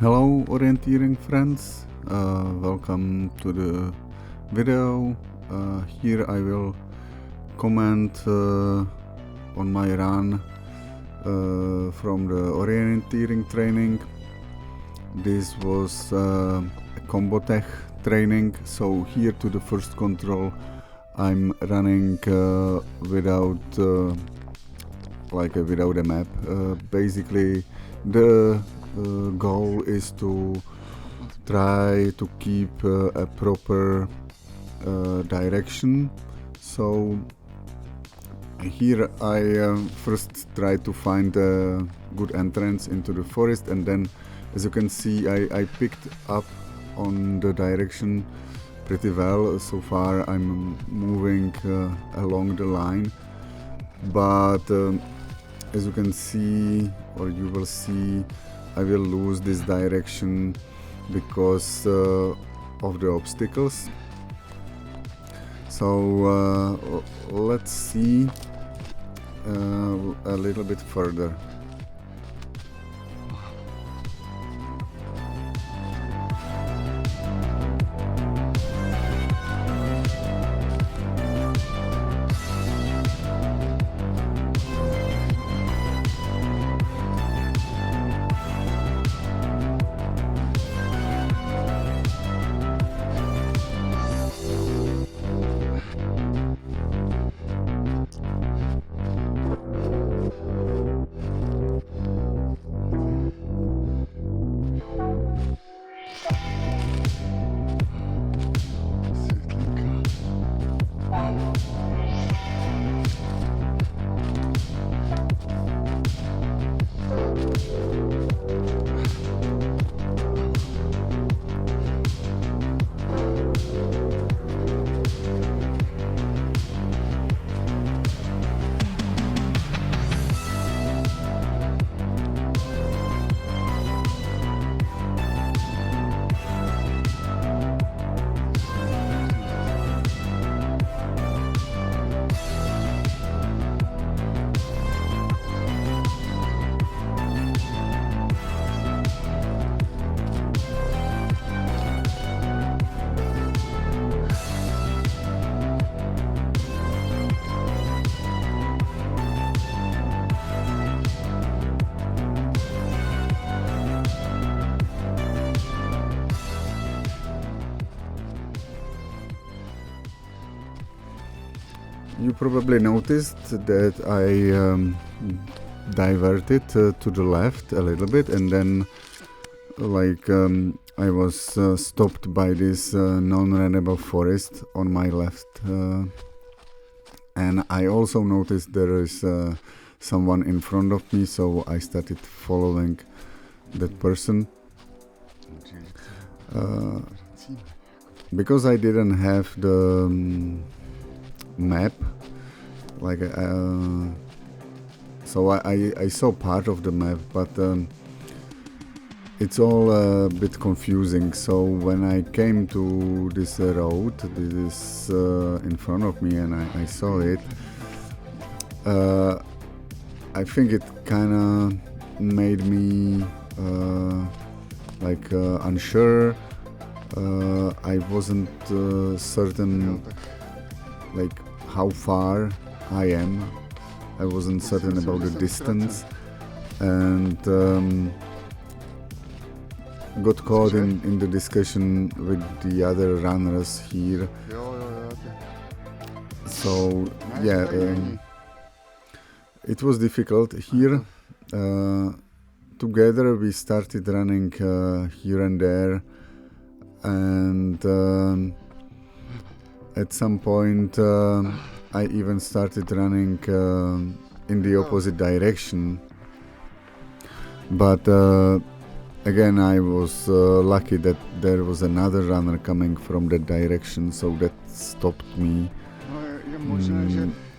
Hello orienteering friends, welcome to the video. Here I will comment on my run from the orienteering training. This was a combo tech training, so here to the first control I'm running without a map. Basically the goal is to try to keep a proper direction. So here I first try to find a good entrance into the forest, and then as you can see I picked up on the direction pretty well. So far I'm moving along the line, but as you can see, or you will see, I will lose this direction because of the obstacles. So let's see a little bit further. You probably noticed that I diverted to the left a little bit, and then I was stopped by this non-runnable forest on my left, and I also noticed there is someone in front of me, so I started following that person. Because I didn't have the map, so I saw part of the map, but it's all a bit confusing. So when I came to this road, this is in front of me, and I saw it, I think it kinda made me unsure. I wasn't certain how far I am. I wasn't certain about the distance, and got caught in the discussion with the other runners here. So yeah, it was difficult here. Together we started running here and there, and at some point I even started running in the opposite direction, but again I was lucky that there was another runner coming from that direction, so that stopped me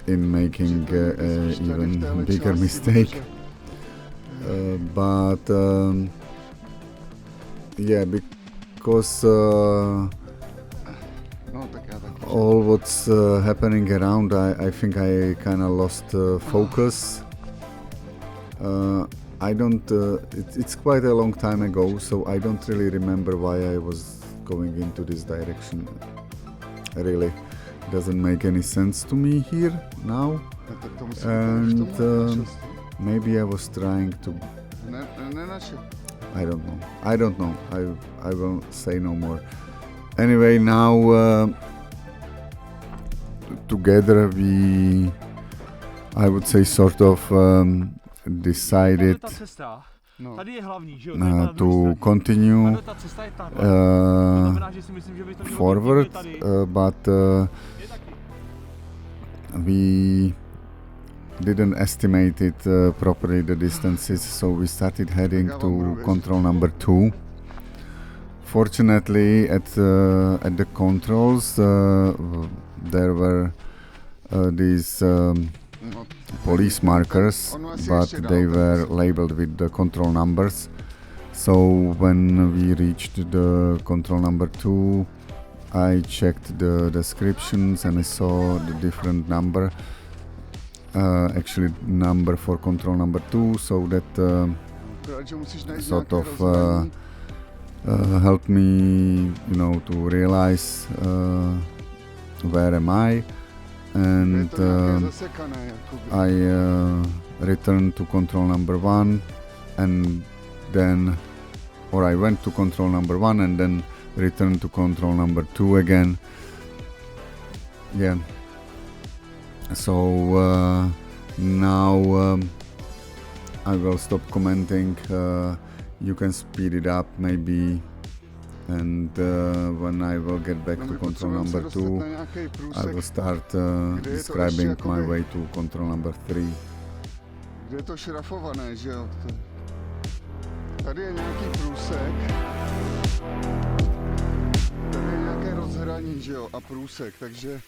in making an even bigger mistake. But yeah, because all what's happening around, I think I kind of lost focus. I don't. It's quite a long time ago, so I don't really remember why I was going into this direction. Really, doesn't make any sense to me here now. And maybe I was trying to. I don't know. I don't know. I will say no more. Anyway, now together we, I would say, sort of decided to continue forward, but we didn't estimate it properly, the distances, so we started heading to control number 2. Fortunately, at the controls there were these police markers, but they were labeled with the control numbers. So when we reached the control number 2, I checked the descriptions and I saw the different number, actually number for control number 2, so that sort of helped me, you know, to realize where am I, and I returned to control number 1, and then, or I went to control number 1 and then returned to control number 2 again. Yeah. So now I will stop commenting. You can speed it up maybe, and when I will get back to control number 2, I will start describing my way to control number 3. Kde je to šrafované, že jo? Tady je nějaký průsek. Tady je nějaké rozhraní, že jo? A průsek, takže...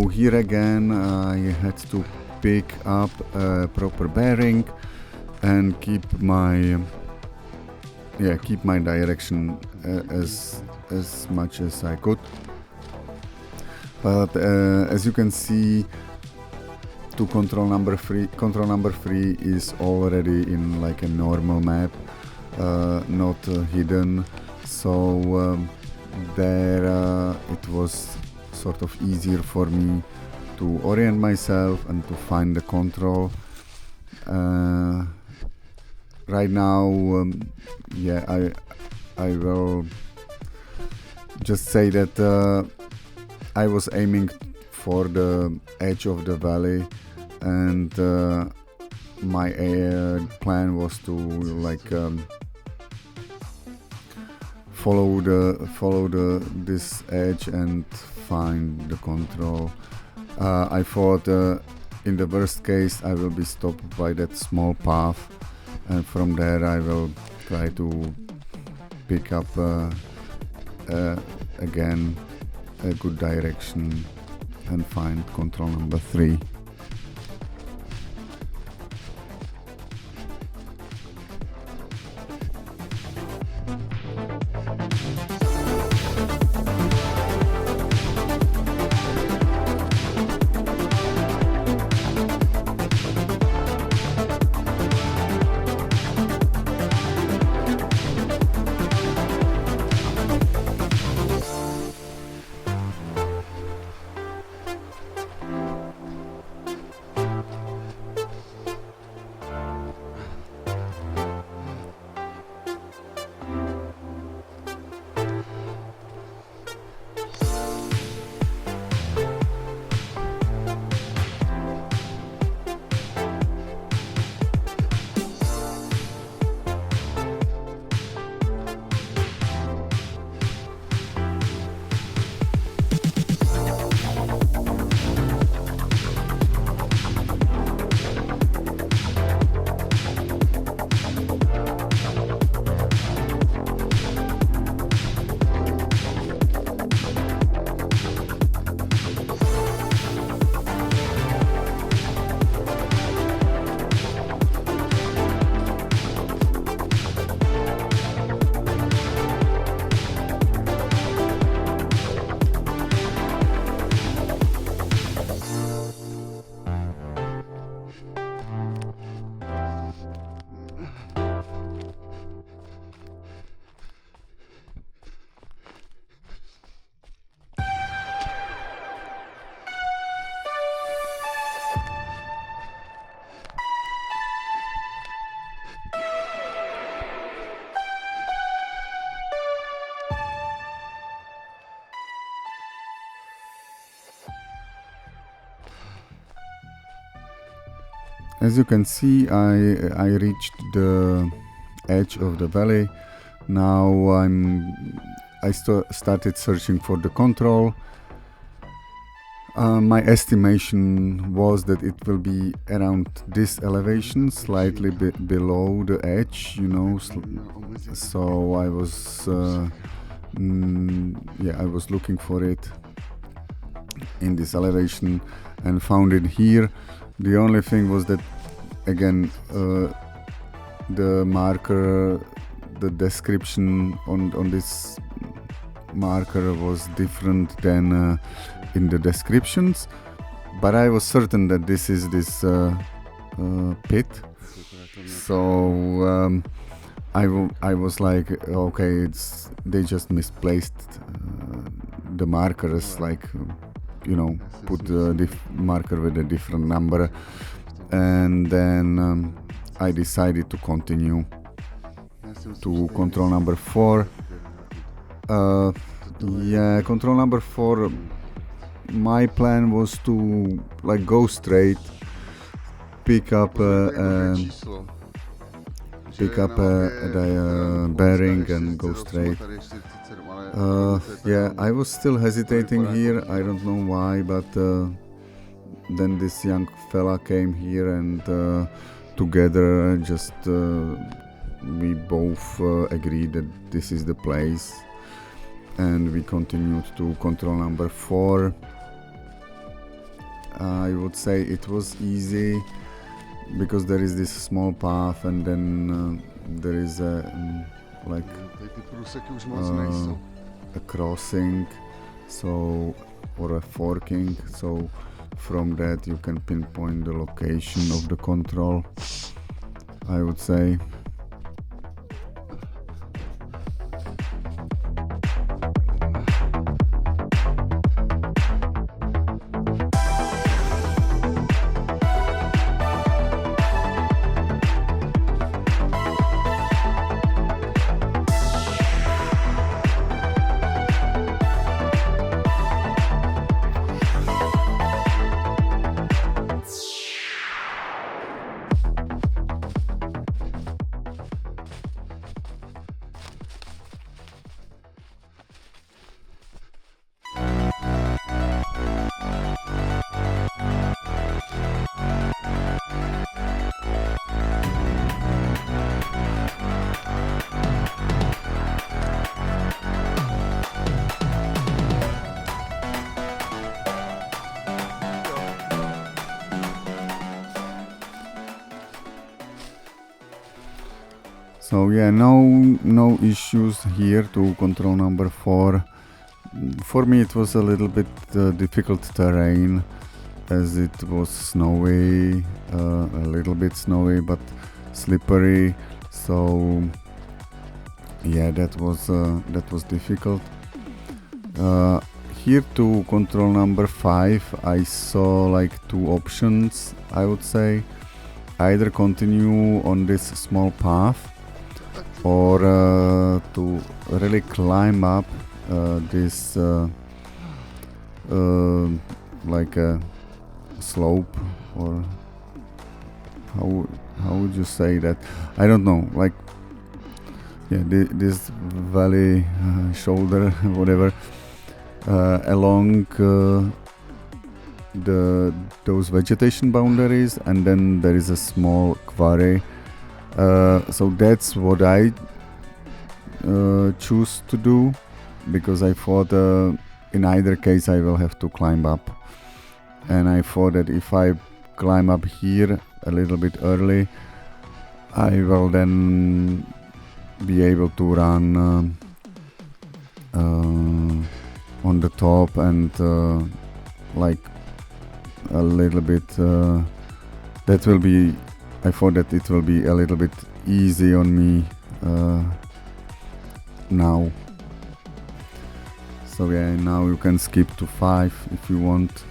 So here again I had to pick up a proper bearing and keep my direction as much as I could. But as you can see, to control number 3 is already in like a normal map, not hidden, so there it was sort of easier for me to orient myself and to find the control. Right now, I will just say that I was aiming for the edge of the valley, and my plan was to like follow this edge and find the control. I thought in the worst case I will be stopped by that small path, and from there I will try to pick up again a good direction and find control number 3. As you can see, I reached the edge of the valley. Now I started searching for the control. My estimation was that it will be around this elevation, slightly below the edge, you know. So I was I was looking for it in this elevation and found it here. The only thing was that, again, the marker, the description on this marker was different than in the descriptions, but I was certain that this is this pit. So I was like, okay, they just misplaced the markers, like, you know, put the marker with a different number, and then I decided to continue to control number 4. Control number 4, my plan was to like go straight, pick up the bearing and go straight. I was still hesitating here, I don't know why, but then this young fella came here, and together just we both agreed that this is the place, and we continued to control number 4. I would say it was easy because there is this small path and then there is a like Tady ty průseky už moc nejsou. a crossing, so or a forking, so from that you can pinpoint the location of the control, I would say. So yeah, no issues here to control number 4. For me it was a little bit difficult terrain as it was snowy, a little bit snowy but slippery, so yeah, that was difficult. Here to control number 5 I saw like 2 options, I would say. Either continue on this small path or to really climb up this like a slope, or how would you say that? I don't know, like yeah, this valley shoulder whatever along those vegetation boundaries, and then there is a small quarry. So that's what I choose to do, because I thought in either case I will have to climb up, and I thought that if I climb up here a little bit early, I will then be able to run on the top and like a little bit that will be, I thought that it will be a little bit easy on me now. So yeah, now you can skip to 5 if you want.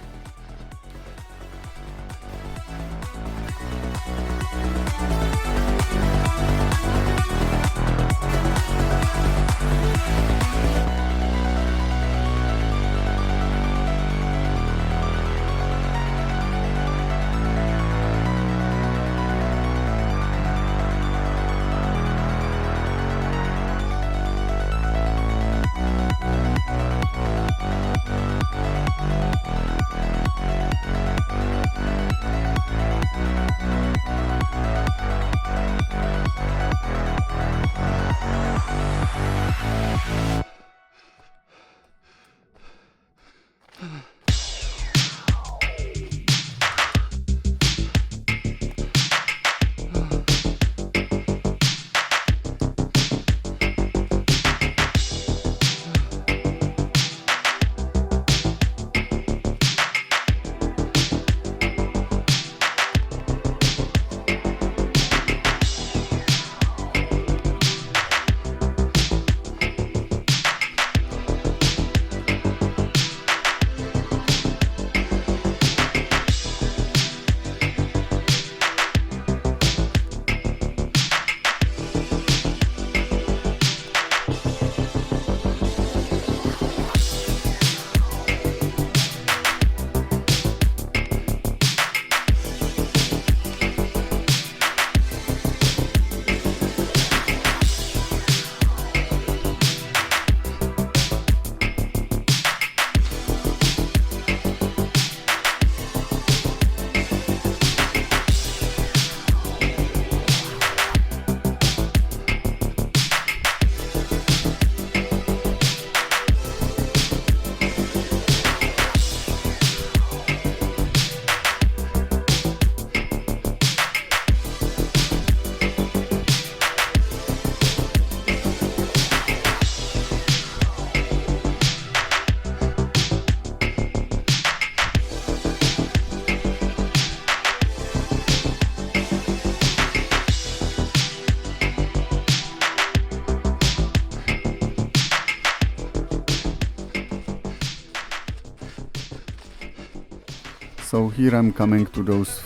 So here I'm coming to those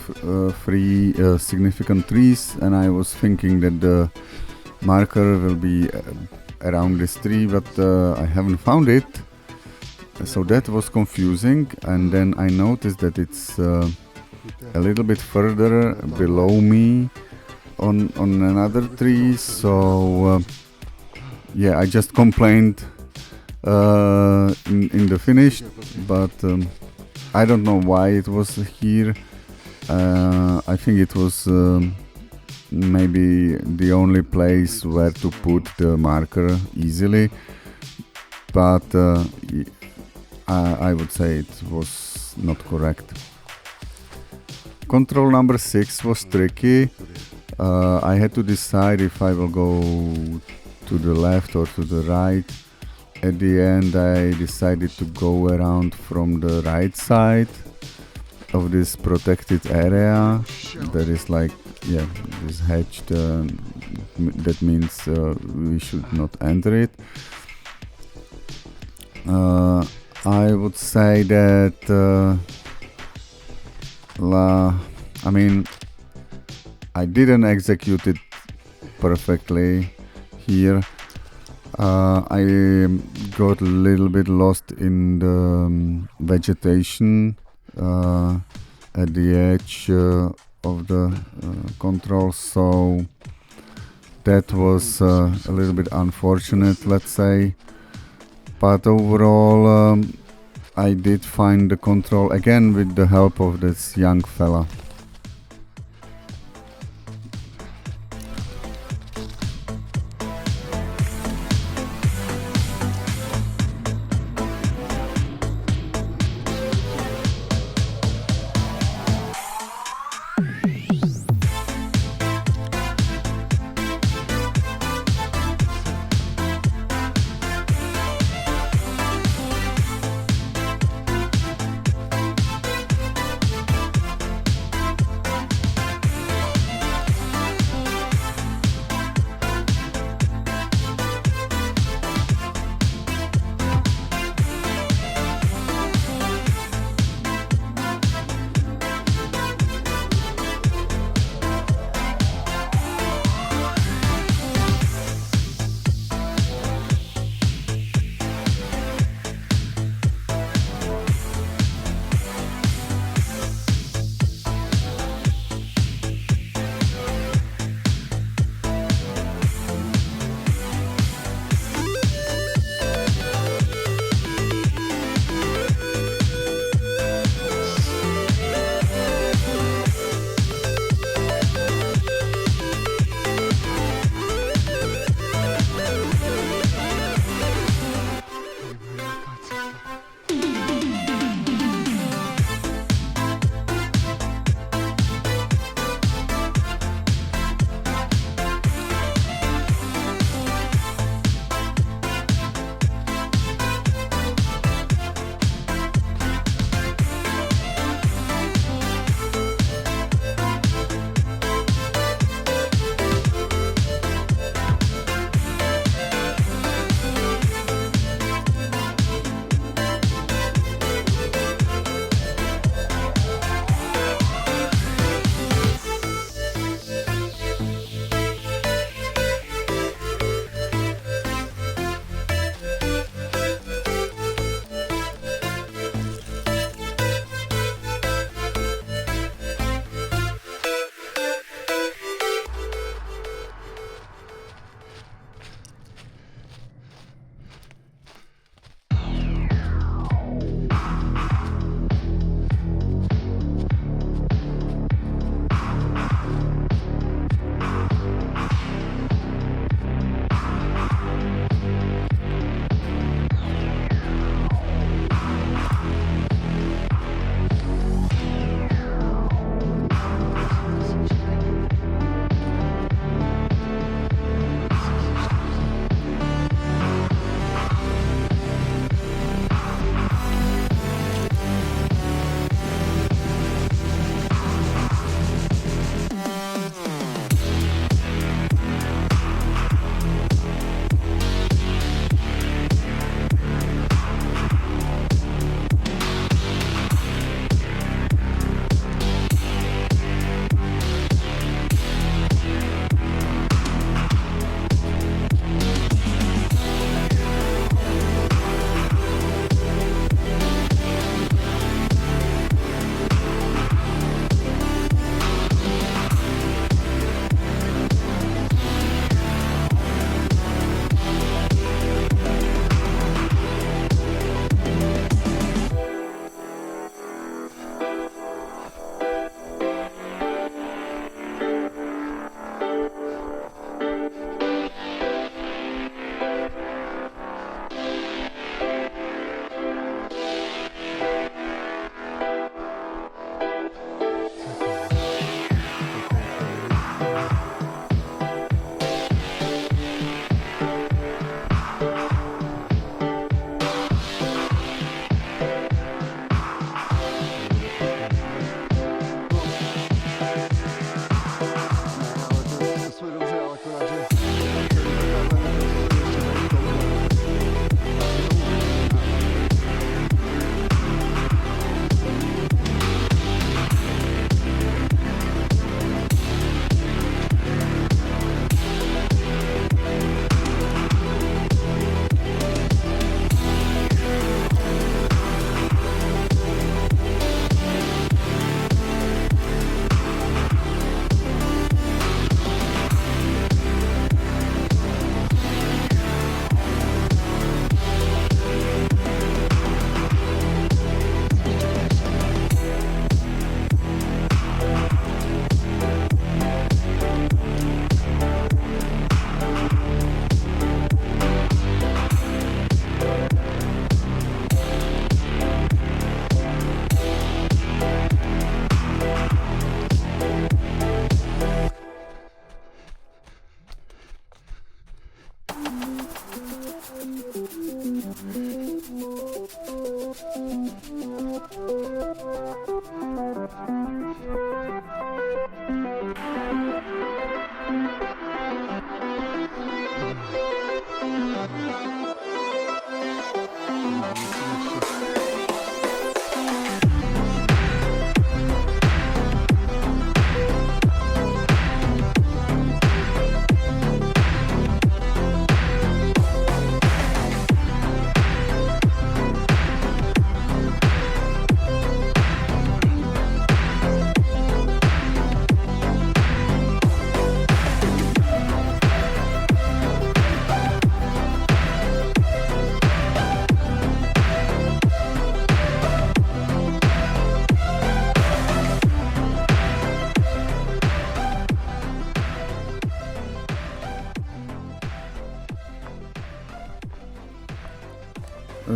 three significant trees, and I was thinking that the marker will be around this tree, but I haven't found it. So that was confusing, and then I noticed that it's a little bit further below me on another tree. So yeah, I just complained in the finish, but I don't know why it was here. I think it was maybe the only place where to put the marker easily, but I would say it was not correct. Control number 6 was tricky. I had to decide if I will go to the left or to the right. At the end, I decided to go around from the right side of this protected area. That is like, yeah, this hedge. That means we should not enter it. I would say that I mean, I didn't execute it perfectly here. I got a little bit lost in the vegetation at the edge of the control, so that was a little bit unfortunate, let's say. But overall, I did find the control again with the help of this young fella.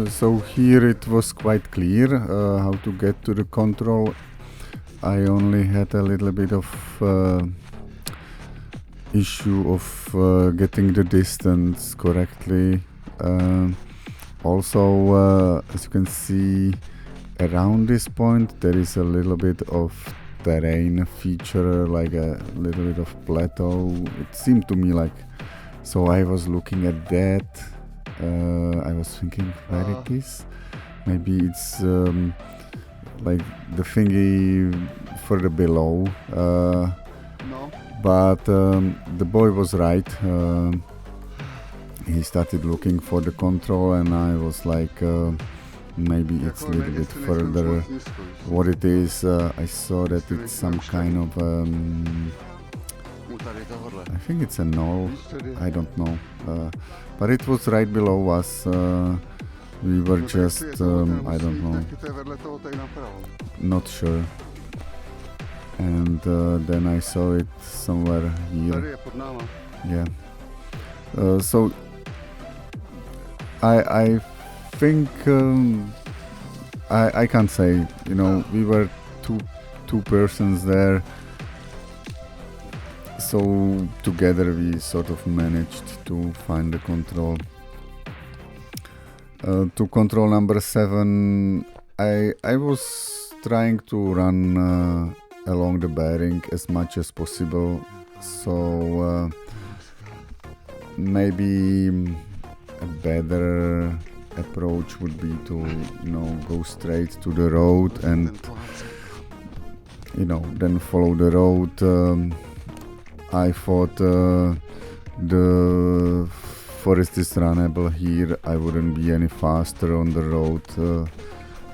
So here it was quite clear how to get to the control. I only had a little bit of issue of getting the distance correctly. Also, as you can see, around this point there is a little bit of terrain feature, like a little bit of plateau. It seemed to me like, so I was looking at that. I was thinking where it is. Maybe it's like the thingy further below. No. But the boy was right. He started looking for the control, and I was like, maybe it's a Jako little bit nejsem further. zlostnický. What it is, I saw that it's some kind of, Mu tady tohodle. I think it's a null. Víš, tady? I don't know. But it was right below us. We were No, tak just, jestli je tohle, ten I musí don't jít know, taky, to je vedle toho tady napravo. not sure. And then I saw it somewhere here. Tady je pod náma. Yeah. So I think I can't say. You know, we were two persons there. So together we sort of managed to find the control. To control number 7, I was trying to run along the bearing as much as possible. So maybe a better approach would be to, you know, go straight to the road and, Ten pohádce. you know, then follow the road. I thought the forest is runnable here. I wouldn't be any faster on the road.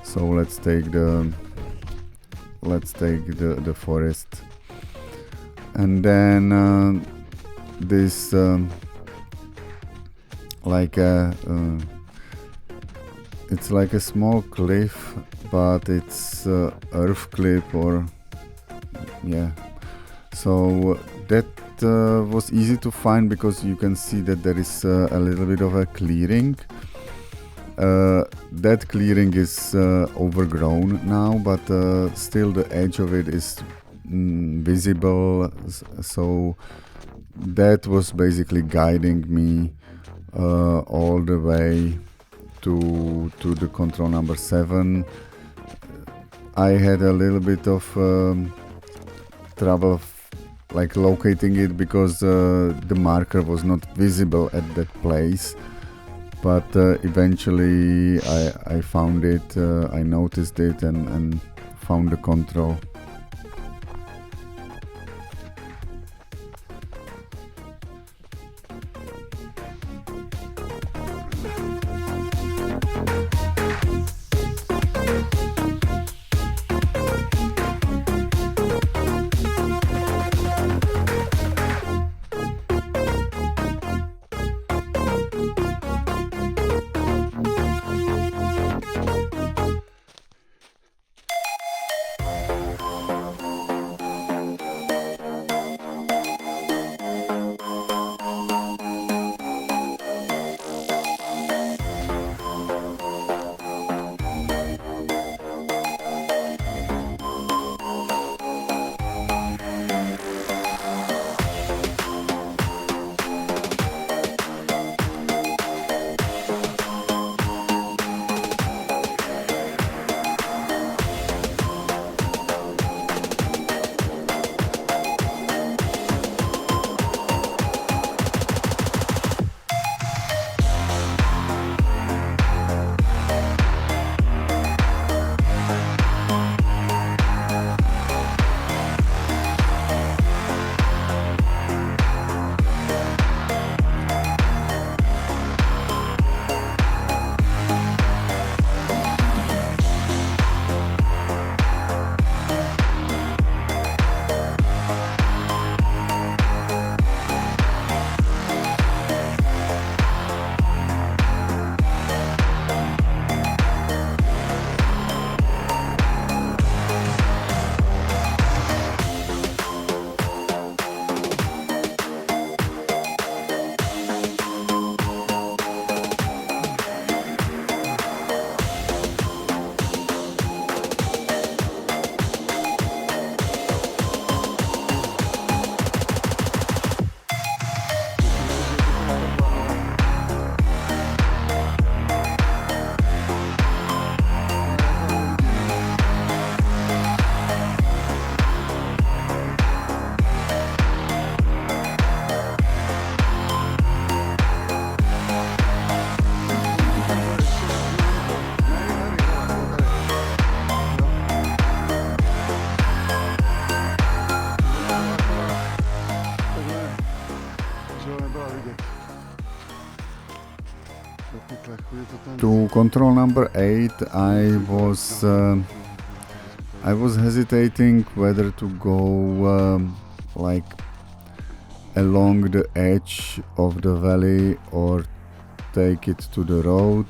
So let's take the forest. And then this it's like a small cliff, but it's earth cliff, or yeah. So that was easy to find because you can see that there is a little bit of a clearing. That clearing is overgrown now, but still the edge of it is visible. So that was basically guiding me all the way to the control number 7. I had a little bit of trouble like locating it because the marker was not visible at that place, but eventually I found it, I noticed it and found the control. To control number 8, I was hesitating whether to go like along the edge of the valley or take it to the road.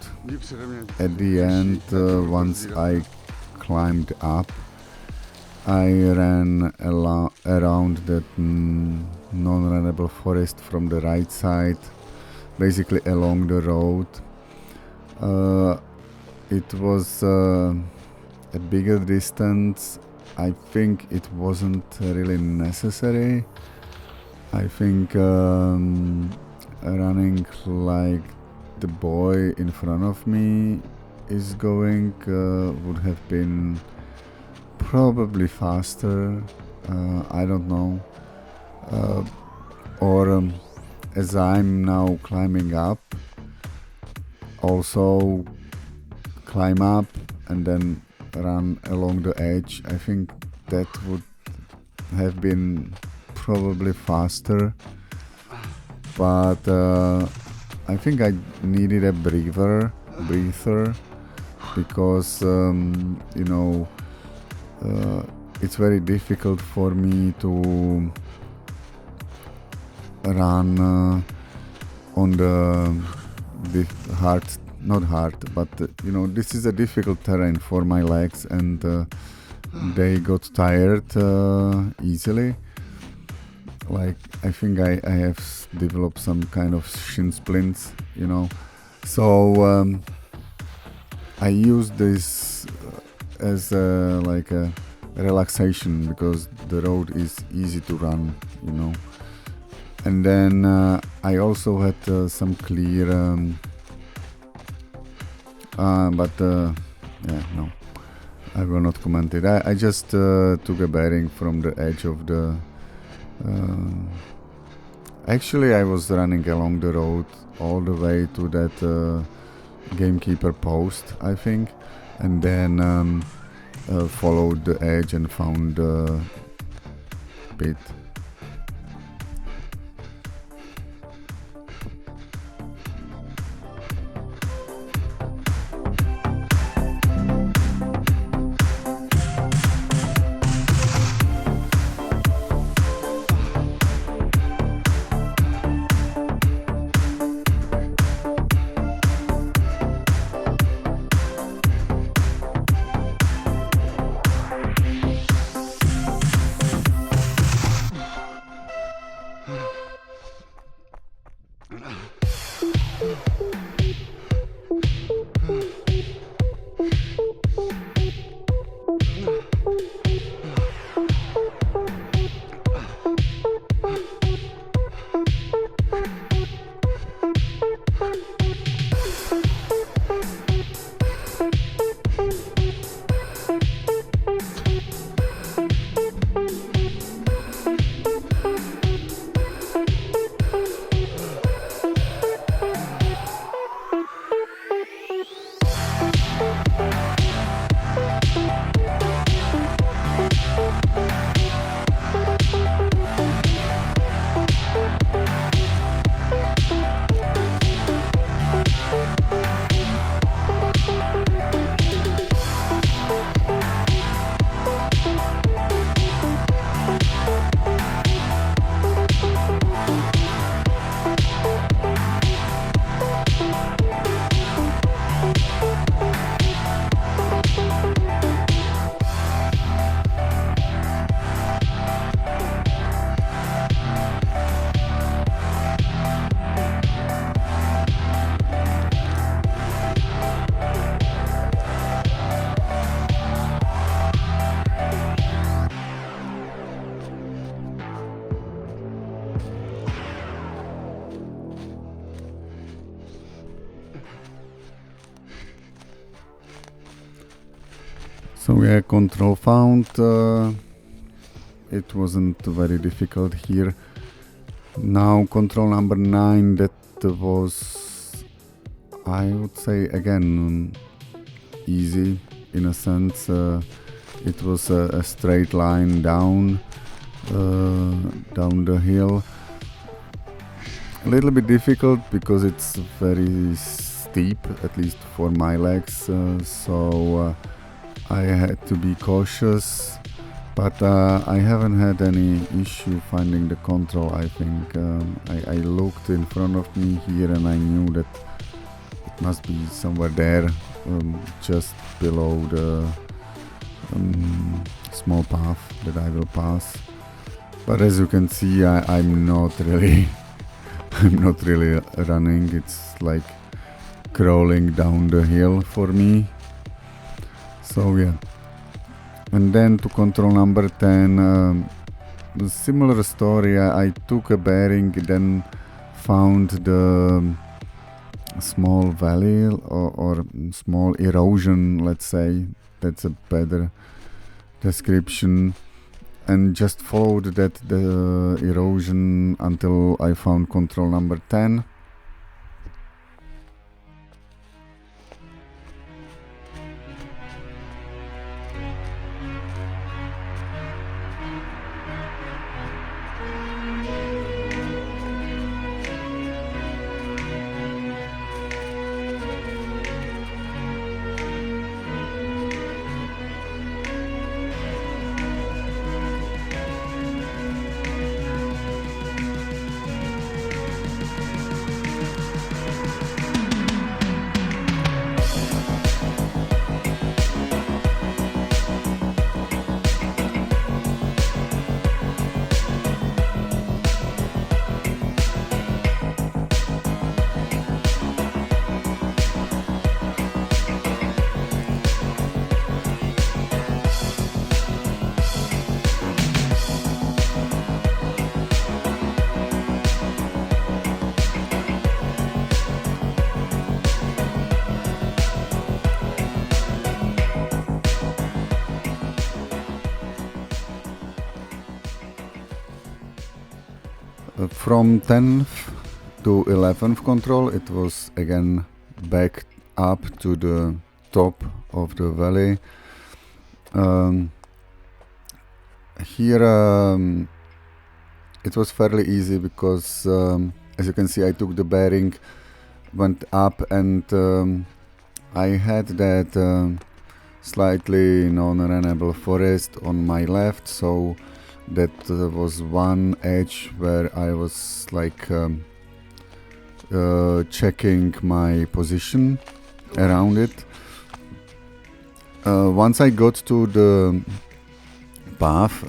At the end, once I climbed up, I ran around that non-runnable forest from the right side, basically along the road. It was a bigger distance. I think it wasn't really necessary. I think running like the boy in front of me is going would have been probably faster. I don't know. Or as I'm now climbing up, also climb up and then run along the edge. I think that would have been probably faster, but I think I needed a breather because it's very difficult for me to run on the hard, not hard, but this is a difficult terrain for my legs, and they got tired easily. Like, I think I have developed some kind of shin splints, so I use this as like a relaxation, because the road is easy to run, and then I also had some clear but no, I will not comment it. I just took a bearing from the edge of the actually I was running along the road all the way to that gamekeeper post, I think, and then followed the edge and found the pit. So yeah, control found. It wasn't very difficult here. Now control number 9, that was, I would say, again, easy in a sense. It was a straight line down the hill. A little bit difficult because it's very steep, at least for my legs, so I had to be cautious. But I haven't had any issue finding the control. I think I looked in front of me here and I knew that it must be somewhere there, just below the small path that I will pass. But as you can see, I'm not really I'm not really running. It's like crawling down the hill for me. So yeah. And then to control number 10, the similar story. I took a bearing, then found the small valley or small erosion, let's say. That's a better description. And just followed the erosion until I found control number 10. From 10th to 11th control, it was again back up to the top of the valley. Here it was fairly easy because, as you can see, I took the bearing, went up, and I had that slightly non-runnable forest on my left, so that was one edge where I was like checking my position around it. Once I got to the path,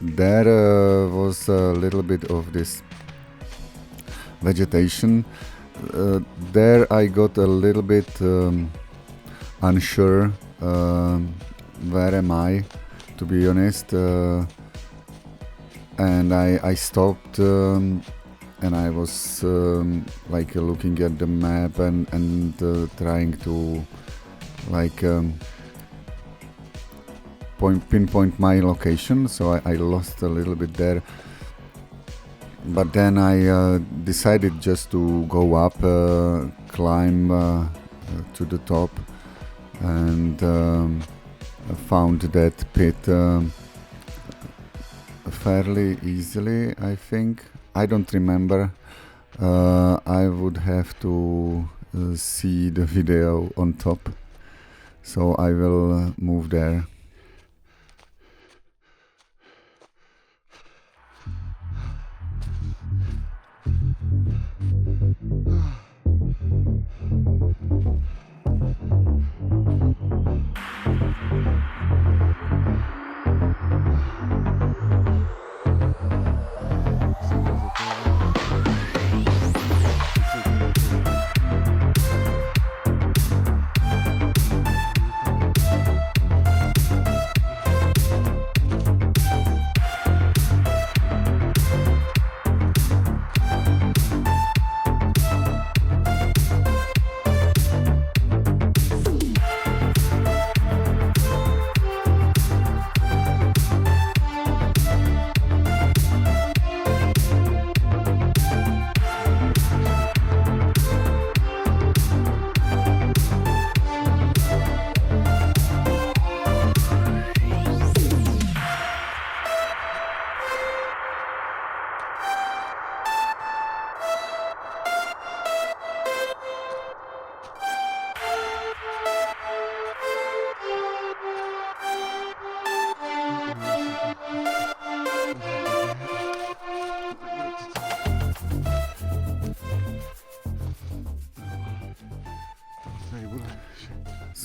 there was a little bit of this vegetation. There I got a little bit unsure where am I, to be honest, and I stopped and I was like looking at the map and trying to like pinpoint my location, so I lost a little bit there. But then I decided just to go up, climb to the top, and found that pit fairly easily, I think. I don't remember. I would have to see the video on top, so I will move there.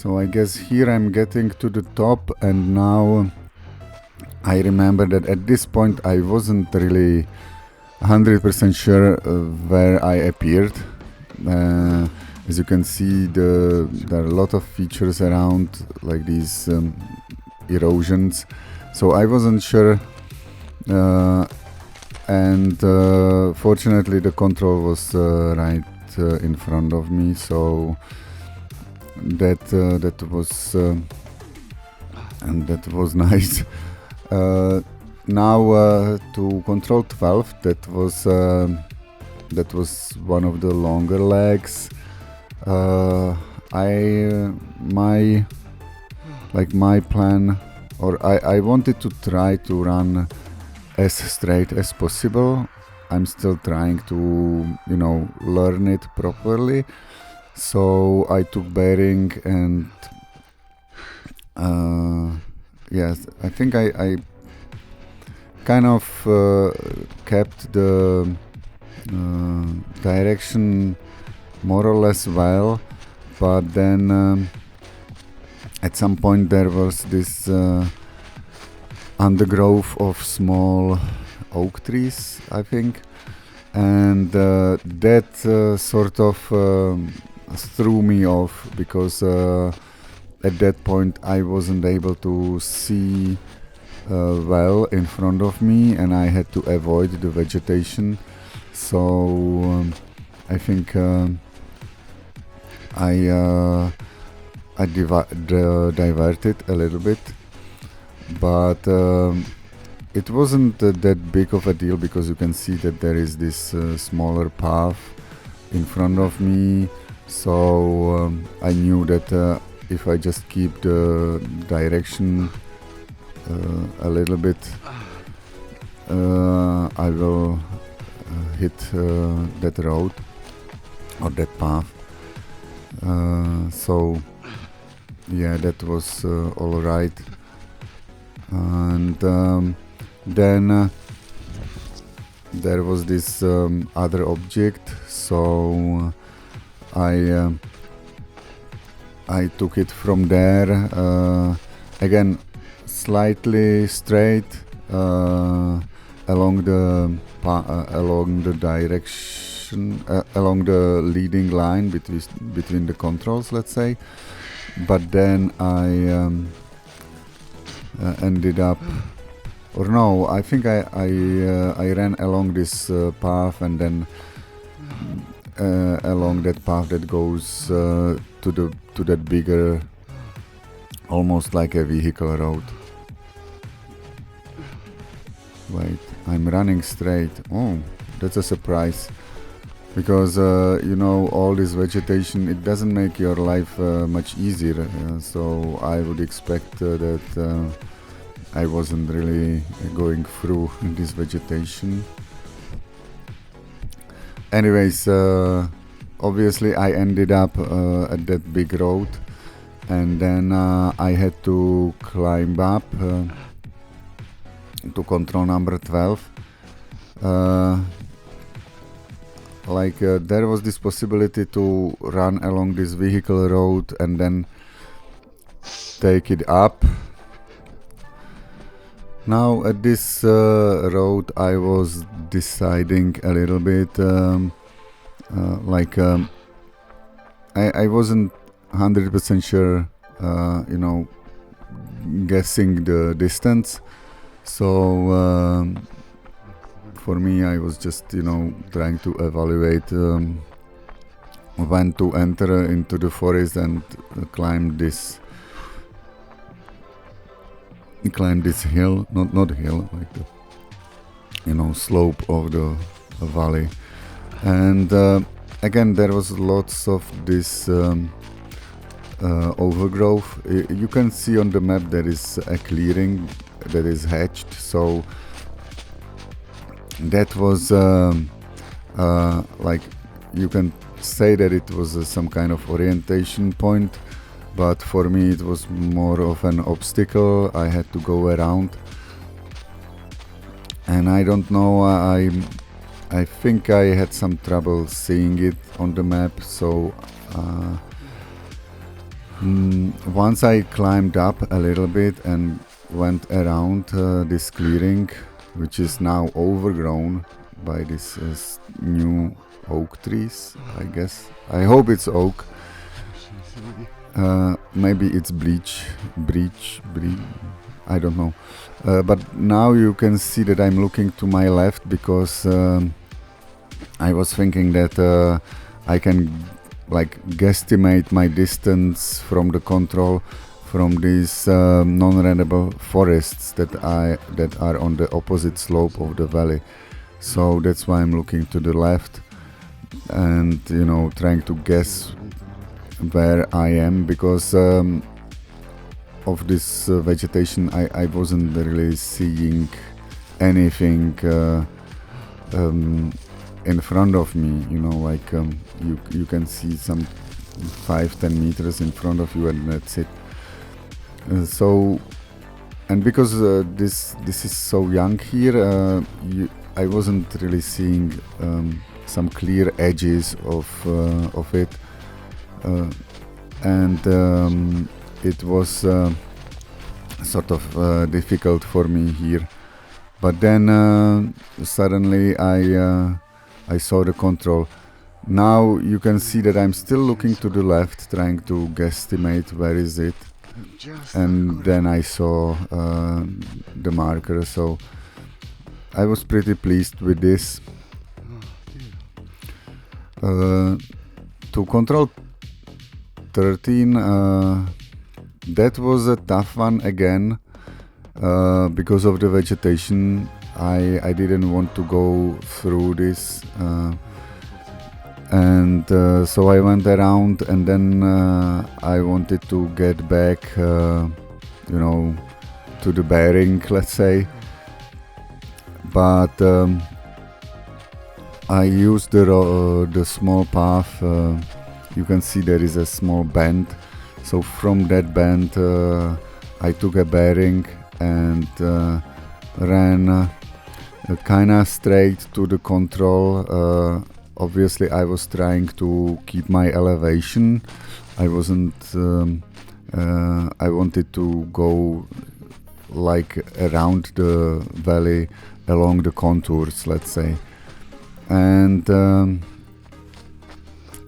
So I guess here I'm getting to the top, and now I remember that at this point I wasn't really 100% sure where I appeared. As you can see, there are a lot of features around, like these erosions. So I wasn't sure, and fortunately the control was right in front of me. So that was and that was nice. Now to control 12, that was one of the longer legs. My plan, or I wanted to try to run as straight as possible. I'm still trying to learn it properly. So I took bearing, and yes, I think I kind of kept the direction more or less well, but then at some point there was this undergrowth of small oak trees, I think, and that sort of threw me off, because at that point I wasn't able to see well in front of me, and I had to avoid the vegetation. So I think I diverted a little bit, but it wasn't that big of a deal, because you can see that there is this smaller path in front of me. So I knew that if I just keep the direction a little bit, I will hit that road or that path. So yeah, that was all right. And then there was this other object, so I took it from there, again slightly straight along the direction, along the leading line between the controls, let's say. But then I ended up, or no, I think I ran along this path, and then along that path that goes to that bigger, almost like a vehicle road. Wait, I'm running straight. Oh, that's a surprise, because all this vegetation, it doesn't make your life much easier. So I would expect that I wasn't really going through this vegetation. Anyways, obviously I ended up at that big road, and then I had to climb up to control number 12. There was this possibility to run along this vehicle road and then take it up. Now at this road I was deciding a little bit, I wasn't 100% sure, guessing the distance. So for me, I was just trying to evaluate when to enter into the forest and climb this hill, not hill, like the slope of the valley. And again, there was lots of this overgrowth. You can see on the map there is a clearing that is hatched, so that was you can say that it was some kind of orientation point, but for me it was more of an obstacle. I had to go around, and I don't know, I think I had some trouble seeing it on the map, so Once I climbed up a little bit and went around this clearing, which is now overgrown by these new oak trees, I guess. I hope it's oak. Maybe it's breach, I don't know. But now you can see that I'm looking to my left because I was thinking that I can like guesstimate my distance from the control from these non-rentable forests that are on the opposite slope of the valley. So that's why I'm looking to the left and trying to guess where I am, because of this vegetation I wasn't really seeing anything in front of me, like you can see some 5-10 meters in front of you and that's it. So, and because this is so young here, I wasn't really seeing some clear edges of it, and it was sort of difficult for me here. But then suddenly I saw the control. Now you can see that I'm still looking to the left, trying to guesstimate where is it. And then I saw the marker, so I was pretty pleased with this. To control 13, that was a tough one again, because of the vegetation. I didn't want to go through this, and so I went around, and then I wanted to get back, to the bearing, let's say. But I used the small path. You can see there is a small bend. So from that bend, I took a bearing and ran kinda straight to the control. Obviously I was trying to keep my elevation. I wasn't I wanted to go like around the valley along the contours, let's say. And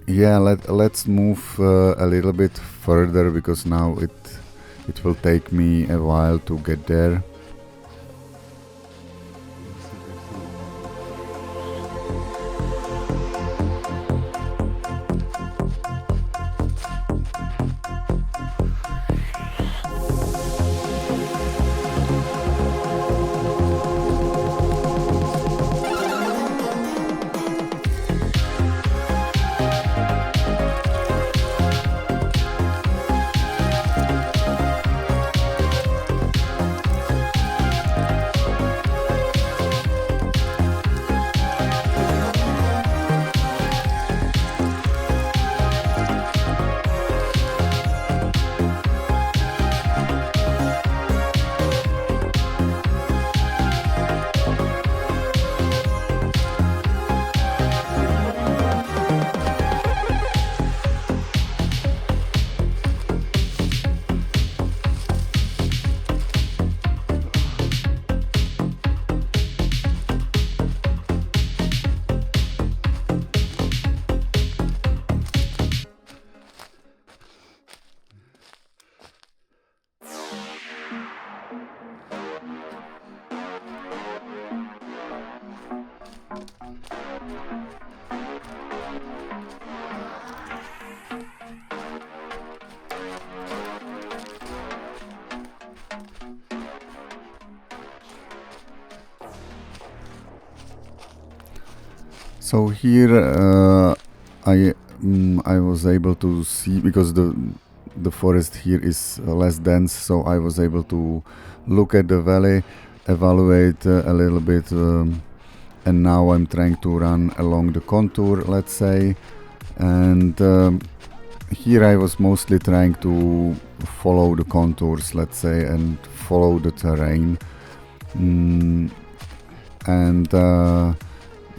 yeah, let's move a little bit further, because now it will take me a while to get there. So here I was able to see, because the forest here is less dense, so I was able to look at the valley, evaluate a little bit, and now I'm trying to run along the contour, let's say. And here I was mostly trying to follow the contours, let's say, and follow the terrain. And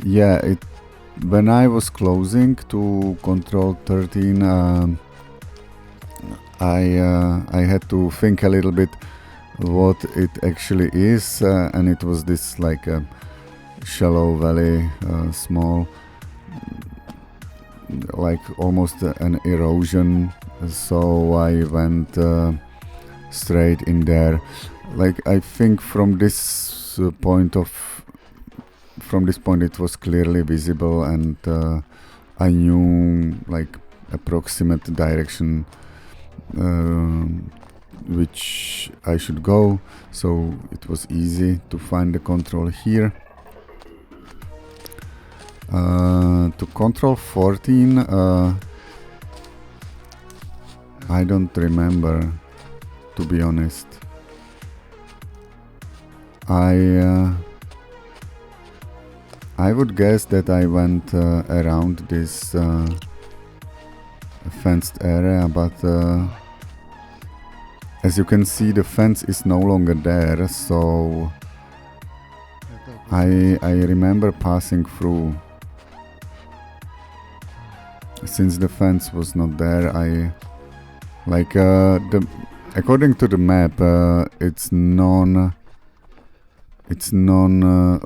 yeah, when I was closing to control 13, I had to think a little bit what it actually is, and it was this like a shallow valley, small, like almost an erosion. So I went straight in there. Like I think from this point it was clearly visible, and I knew like approximate direction which I should go, so it was easy to find the control here. To control 14, I don't remember, to be honest. I would guess that I went around this fenced area, but as you can see, the fence is no longer there, so I remember passing through. Since the fence was not there, according to the map, it's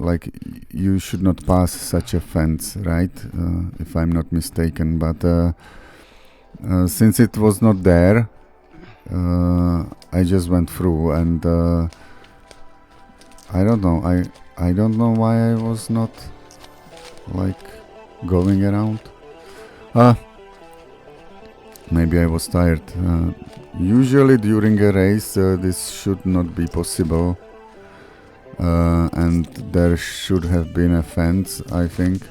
like you should not pass such a fence, right? If I'm not mistaken, but since it was not there, I just went through, and I don't know. I don't know why I was not like going around. Maybe I was tired. Usually during a race, this should not be possible, and there should have been a fence, I think.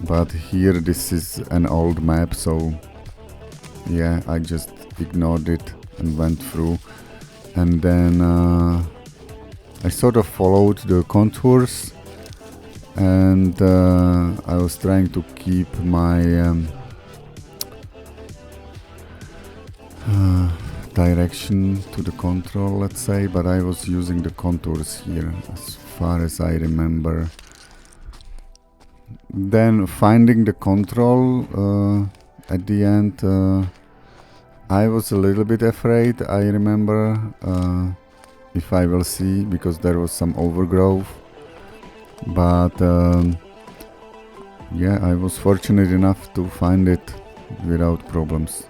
But here this is an old map, so yeah, I just ignored it and went through, and then I sort of followed the contours, and I was trying to keep my direction to the control, let's say, but I was using the contours here as far as I remember. Then finding the control at the end, I was a little bit afraid, I remember, if I will see, because there was some overgrowth. But yeah, I was fortunate enough to find it without problems.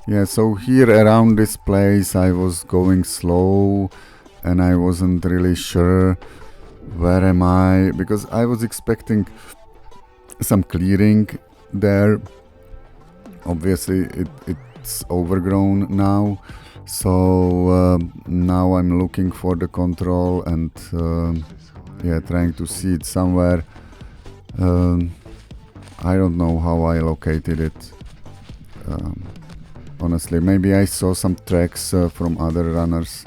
Yeah, so here around this place I was going slow, and I wasn't really sure where am I, because I was expecting some clearing there. Obviously it's overgrown now, so now I'm looking for the control and yeah, trying to see it somewhere. I don't know how I located it. Honestly, maybe I saw some tracks from other runners.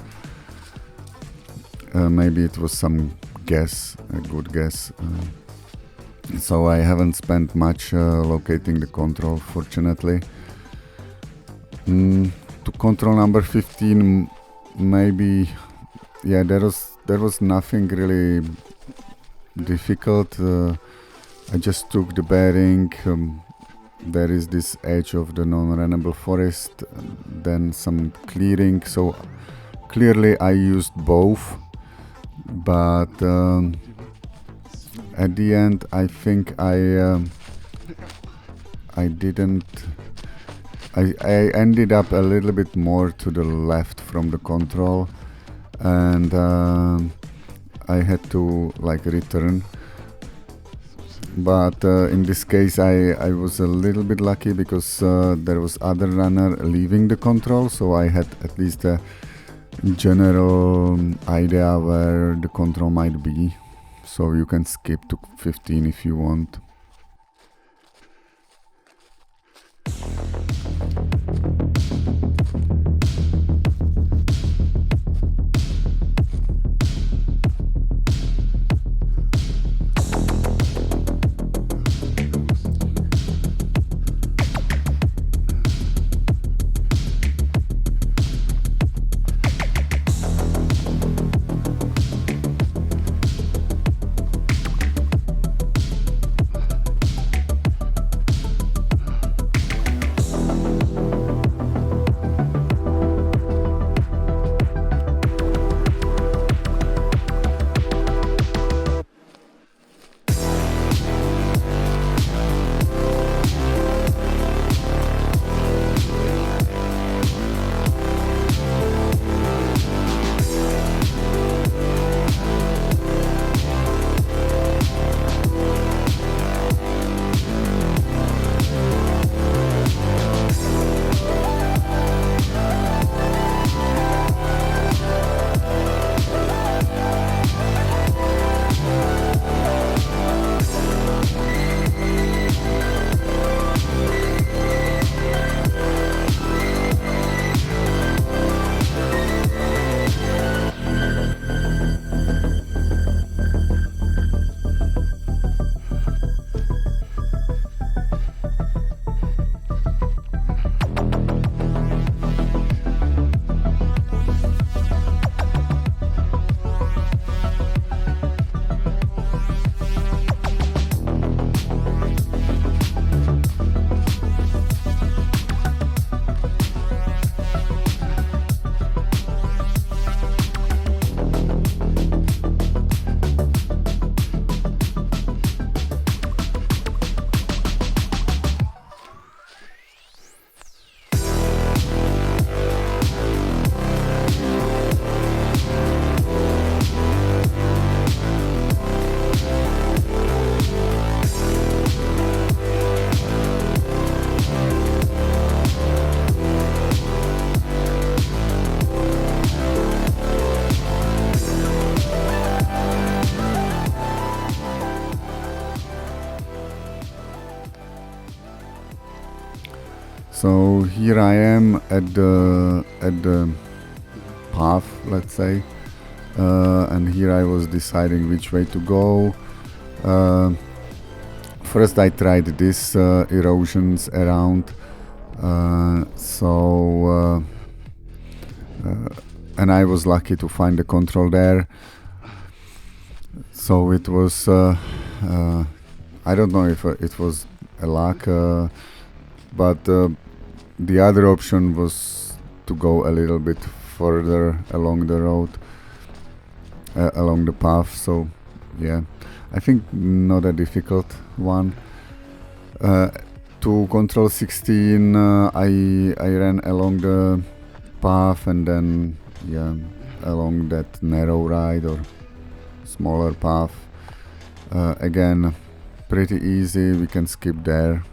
Maybe it was some guess, a good guess. So I haven't spent much locating the control, fortunately. To control number 15, maybe, yeah, there was nothing really difficult. I just took the bearing. There is this edge of the non-runnable forest, then some clearing, so clearly I used both, but at the end I think I ended up a little bit more to the left from the control, and I had to like return. But in this case I was a little bit lucky because there was other runner leaving the control, so I had at least a general idea where the control might be, so you can skip to 15 if you want. So here I am at the path, let's say, and here I was deciding which way to go. First I tried this erosions around, and I was lucky to find the control there. So it was, I don't know if it was a luck, but the other option was to go a little bit further along the road, along the path. So yeah, I think not a difficult one. To control 16, I ran along the path and then along that narrow ride or smaller path. Again, pretty easy, we can skip there.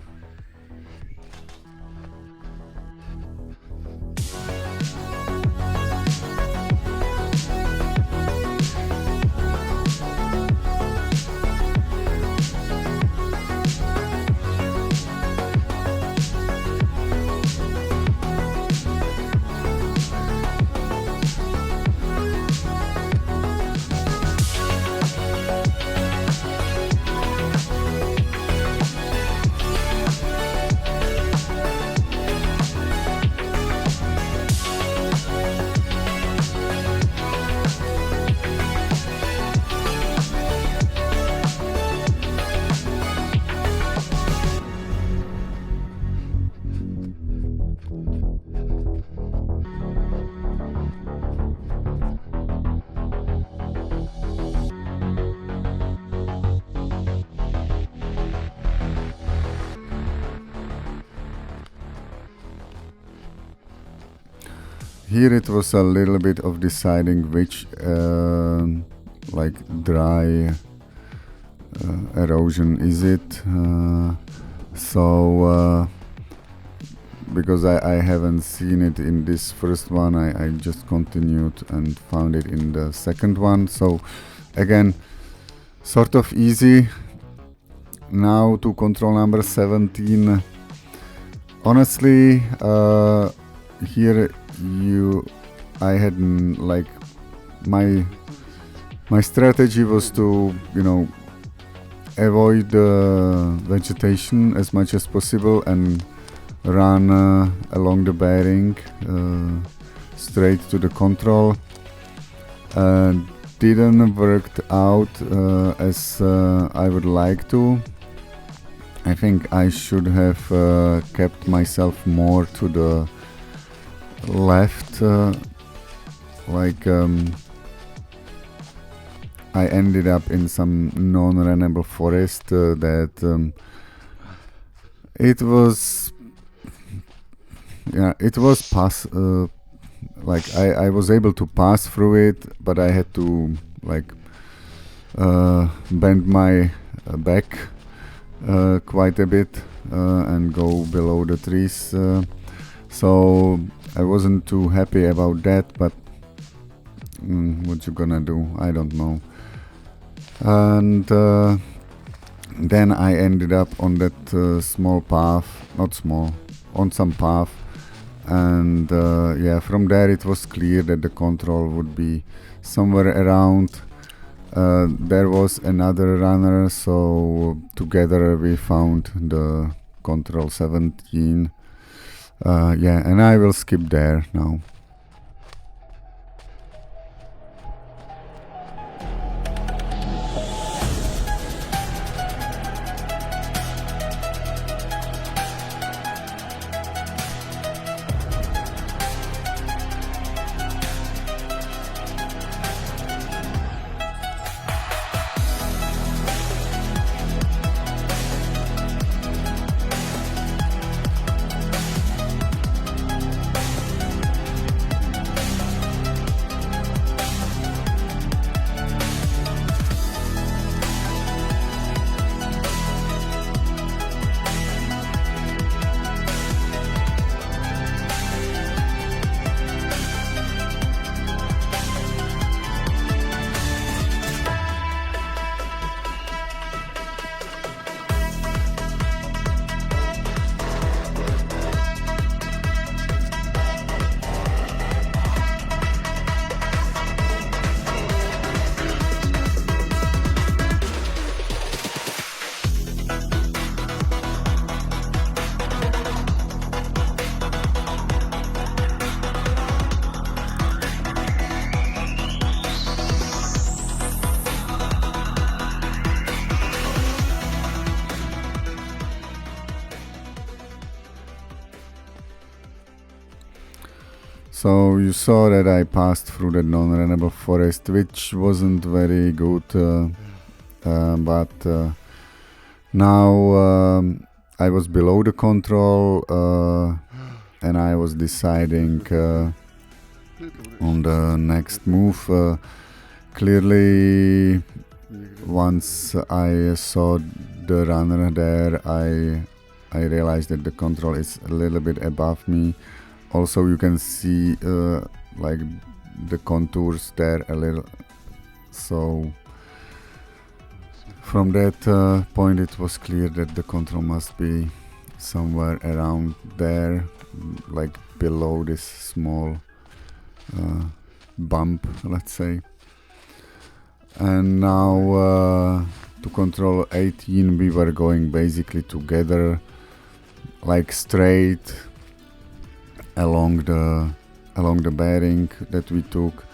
Here it was a little bit of deciding which like dry erosion is it. Because I haven't seen it in this first one, I just continued and found it in the second one. So again, sort of easy. Now to control number 17. Honestly, here I had like my strategy was to avoid the vegetation as much as possible and run along the bearing straight to the control. Didn't work out as I would like to. I think I should have kept myself more to the left, I ended up in some non-runnable forest that it was I was able to pass through it, but I had to bend my back quite a bit and go below the trees. So I wasn't too happy about that, but what you gonna do? I don't know. And then I ended up on that small path, not small, on some path, and from there it was clear that the control would be somewhere around. There was another runner, so together we found the control 17. And I will skip there now. So you saw that I passed through the non-runnable forest, which wasn't very good, but now I was below the control and I was deciding on the next move. Clearly, once I saw the runner there, I realized that the control is a little bit above me. Also, you can see the contours there a little. So from that point, it was clear that the control must be somewhere around there, like below this small bump, let's say. And now to control 18, we were going basically together, like straight along the bearing that we took.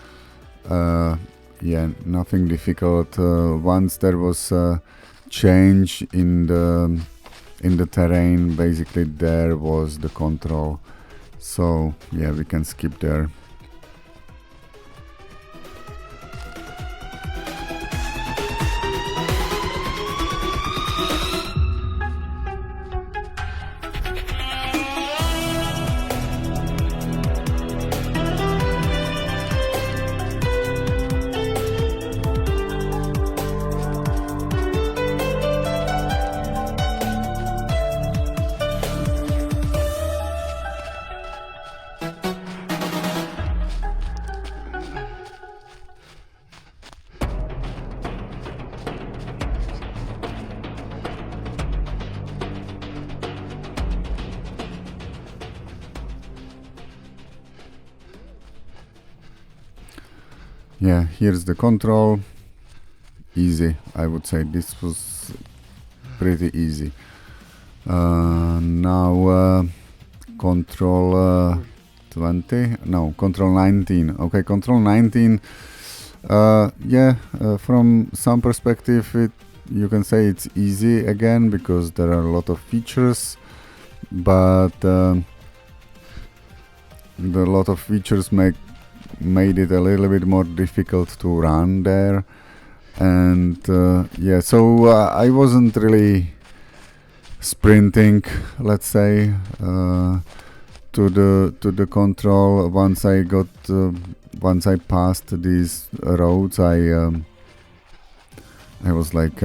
Nothing difficult. Once there was a change in the terrain, basically there was the control. So we can skip there. yeah, here's the control. Easy, I would say this was pretty easy. Now control 20, no, control 19. Okay, control 19. Yeah, from some perspective, you can say it's easy again because there are a lot of features, but the lot of features made it a little bit more difficult to run there. And yeah, so I wasn't really sprinting, let's say, to the control. Once I passed these roads, I was like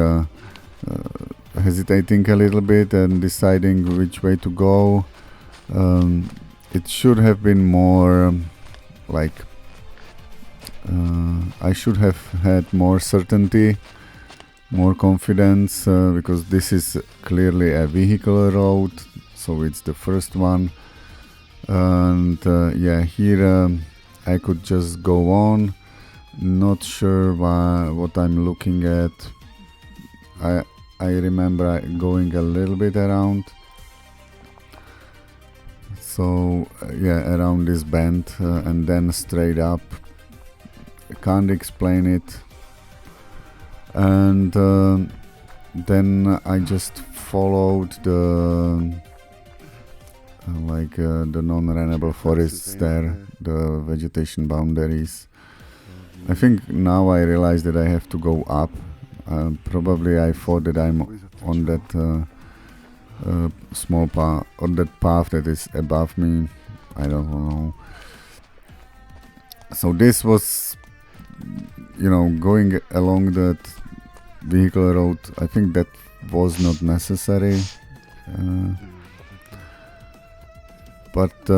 hesitating a little bit and deciding which way to go. It should have been more like I should have had more certainty, more confidence, because this is clearly a vehicle road, so it's the first one. And yeah, here I could just go on, not sure what I'm looking at. I remember going a little bit around, so yeah, around this bend and then straight up. I can't explain it. And then I just followed the the non-runnable forests there, the vegetation boundaries. I think now I realize that I have to go up. Probably I thought that I'm on that small path, on that path that is above me. I don't know. So this was, going along that vehicle road. I think that was not necessary. But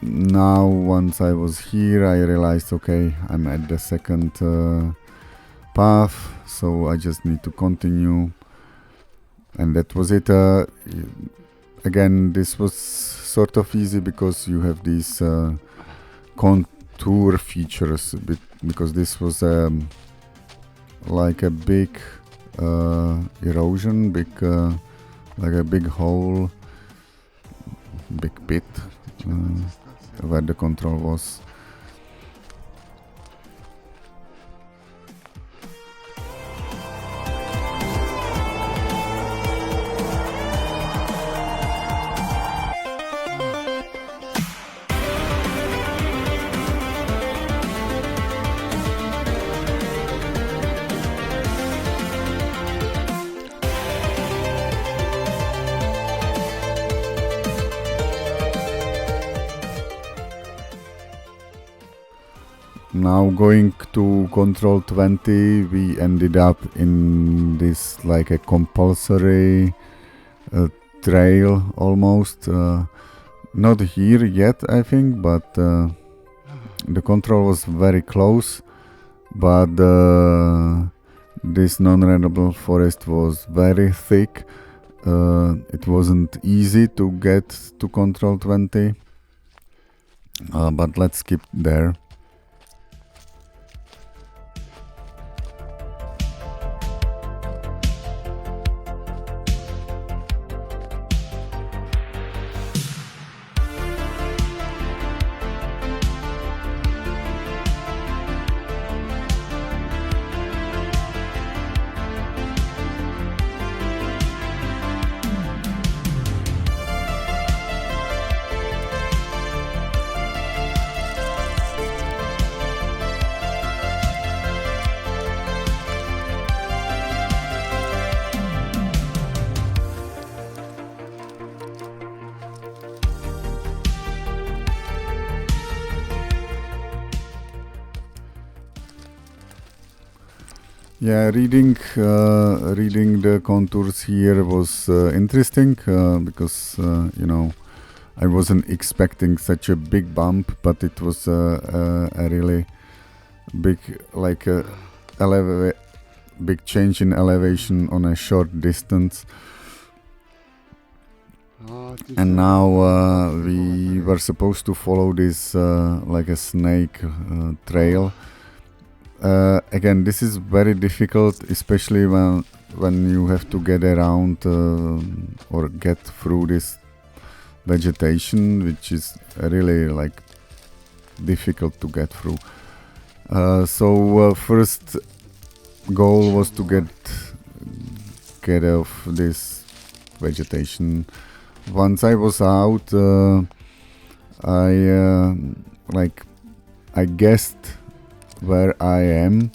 now once I was here, I realized, okay, I'm at the second path, so I just need to continue. And that was it. Again, this was sort of easy because you have these contour features, because this was like a big erosion, like a big hole, big pit where the control was. Now going to control 20, we ended up in this like a compulsory trail almost. Not here yet, I think, but the control was very close. But this non-runnable forest was very thick. It wasn't easy to get to control 20. But let's skip there. Yeah, reading the contours here was interesting because I wasn't expecting such a big bump, but it was a really big, like big change in elevation on a short distance. And now we were supposed to follow this like a snake trail. Again, this is very difficult, especially when you have to get around or get through this vegetation, which is really like difficult to get through. So first goal was to get off this vegetation. Once I was out, I guessed where I am,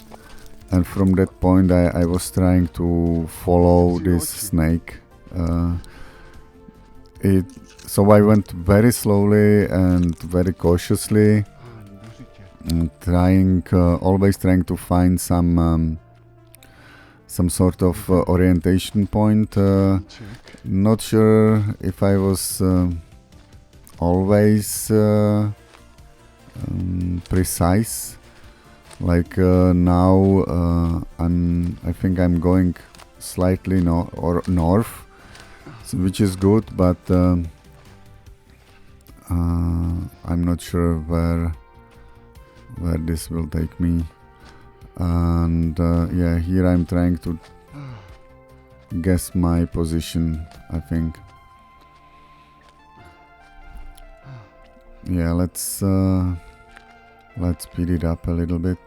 and from that point I was trying to follow this snake. So I went very slowly and very cautiously, and always trying to find some sort of orientation point. Not sure if I was always precise. Like now, I think I'm going slightly north, which is good, but I'm not sure where this will take me. And yeah, here I'm trying to guess my position, I think. Yeah, let's speed it up a little bit.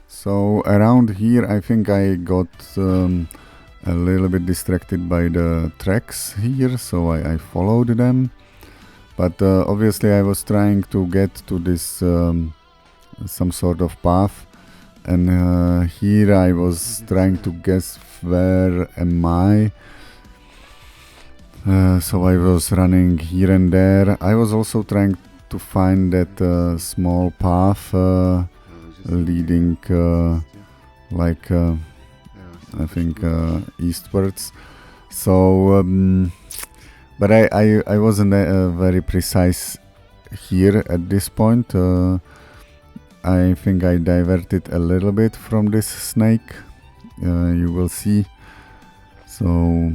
So around here I think I got a little bit distracted by the tracks here, so I followed them. But obviously I was trying to get to this some sort of path, and here I was trying to guess where am I. So I was running here and there. I was also trying to find that small path leading I think eastwards. So but I wasn't very precise here at this point. I think I diverted a little bit from this snake. You will see. So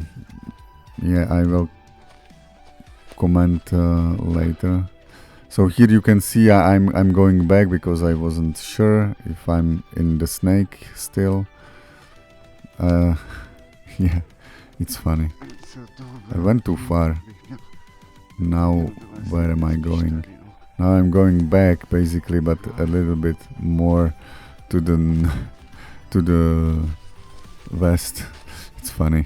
yeah, I will comment later. So here you can see I'm going back because I wasn't sure if I'm in the snake still. Yeah, it's funny. I went too far. Now where am I going? Now I'm going back basically, but a little bit more to the west. It's funny.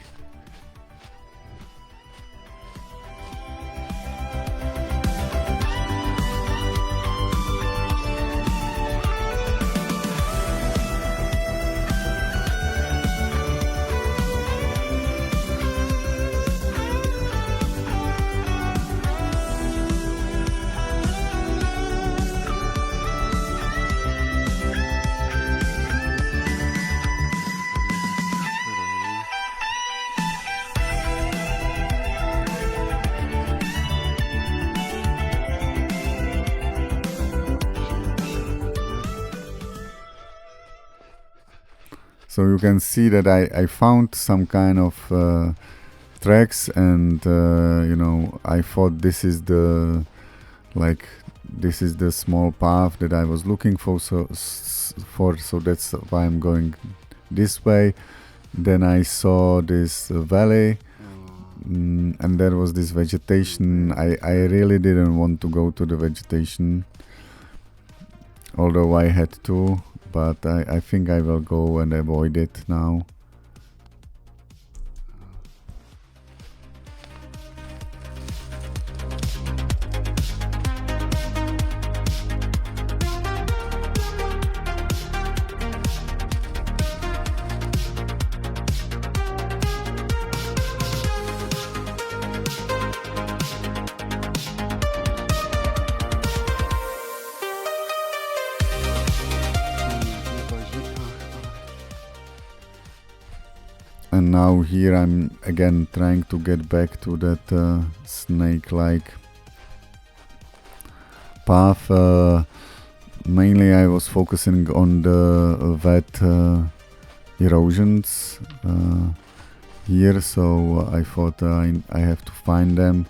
So you can see that I found some kind of tracks, and I thought this is the small path that I was looking for. So that's why I'm going this way. Then I saw this valley, and there was this vegetation. I really didn't want to go to the vegetation, although I had to, but I think I will go and avoid it now. And now here I'm again trying to get back to that snake-like path. Mainly I was focusing on the wet erosions here, so I thought I have to find them.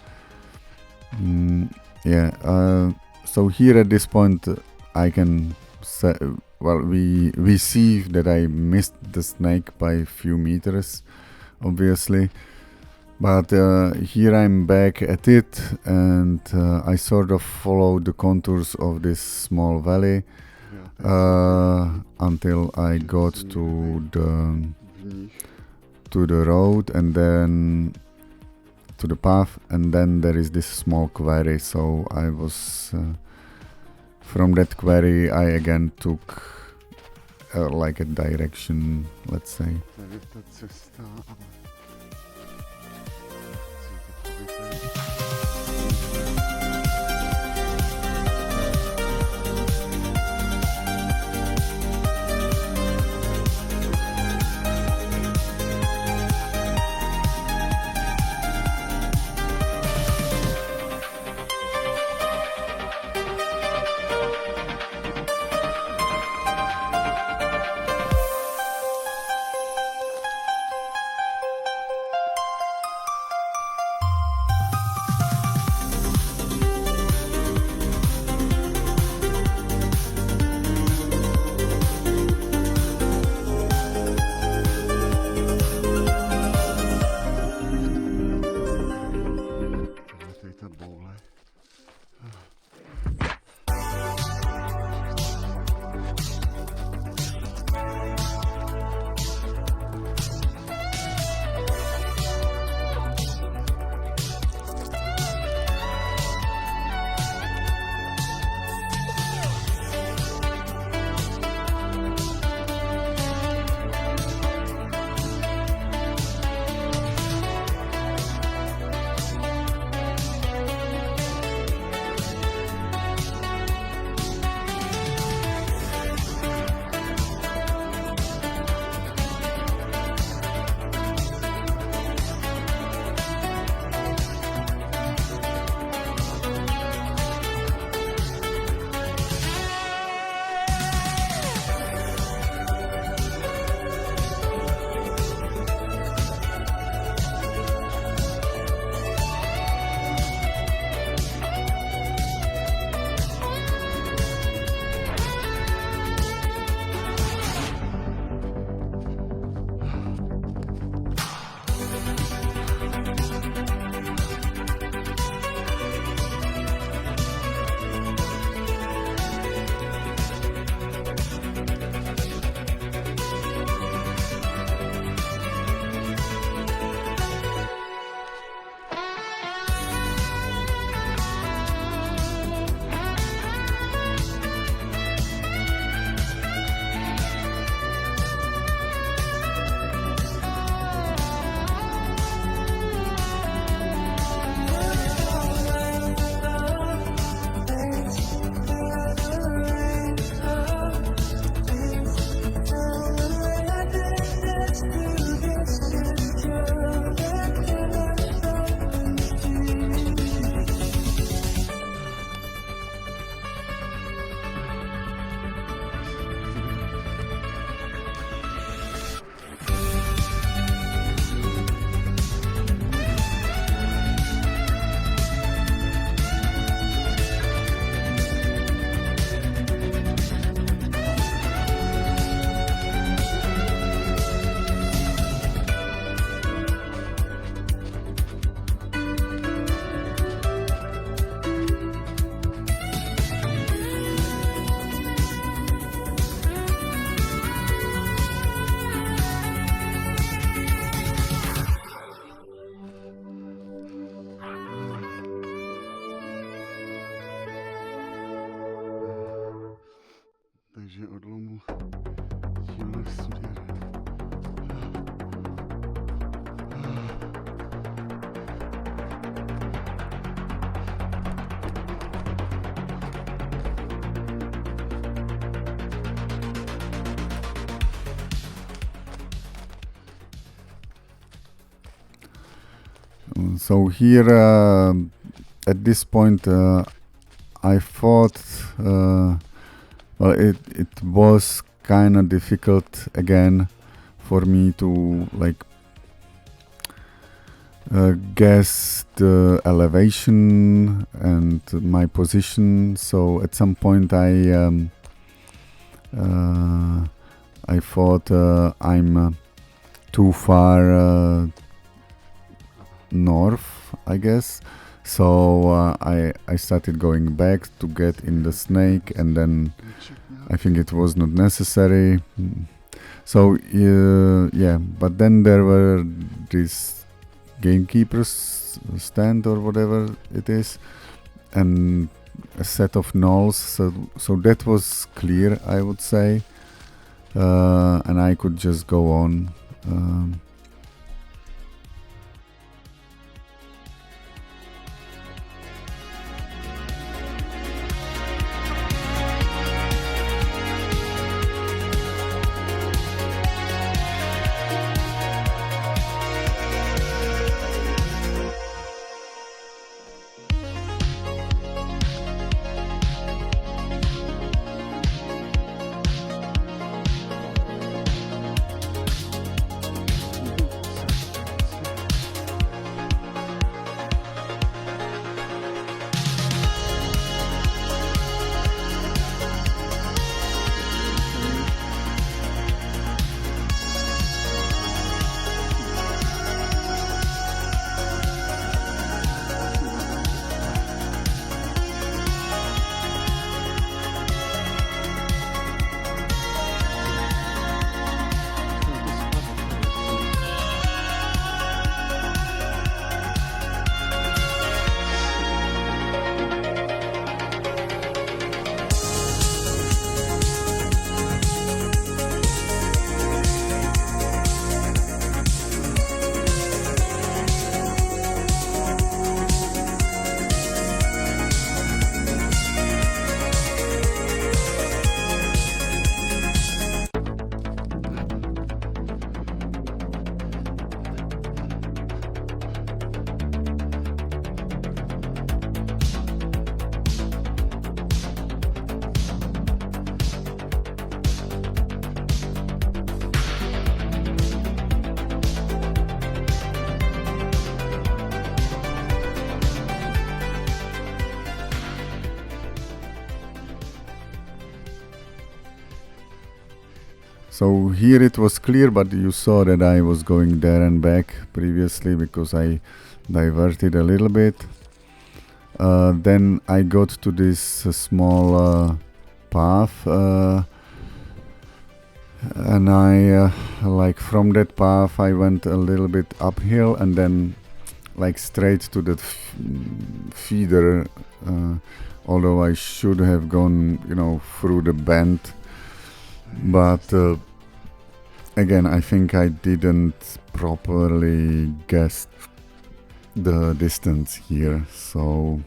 So here at this point I can say, we see that I missed the snake by a few meters, obviously, but here I'm back at it, and I sort of follow the contours of this small valley until I got to the road, and then to the path, and then there is this small quarry. So I was from that quarry I again took like a direction, let's say. So here at this point I thought well it was kind of difficult again for me to like guess the elevation and my position. So at some point I thought I'm too far north, I guess. So I started going back to get in the snake, and then I think it was not necessary. So yeah, but then there were these gamekeepers stand or whatever it is, and a set of knolls. So that was clear, I would say, and I could just go on. So here it was clear, but you saw that I was going there and back previously because I diverted a little bit. Then I got to this small path, and I like from that path I went a little bit uphill and then like straight to the feeder, although I should have gone, you know, through the bend. But again, I think I didn't properly guess the distance here. So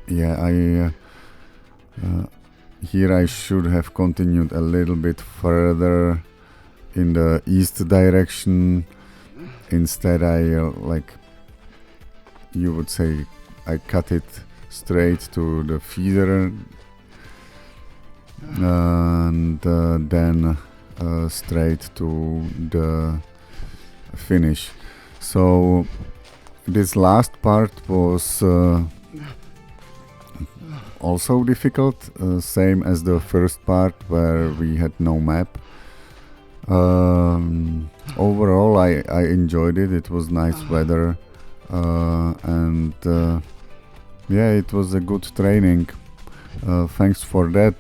yeah, here I should have continued a little bit further in the east direction. Instead, I like you would say, I cut it straight to the feeder. And then straight to the finish. So this last part was also difficult, same as the first part where we had no map. Overall I enjoyed it. It was nice weather, and yeah, it was a good training. Thanks for that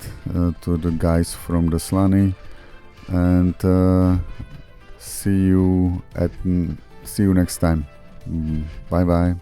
to the guys from the Slani, and see you next time. Bye bye.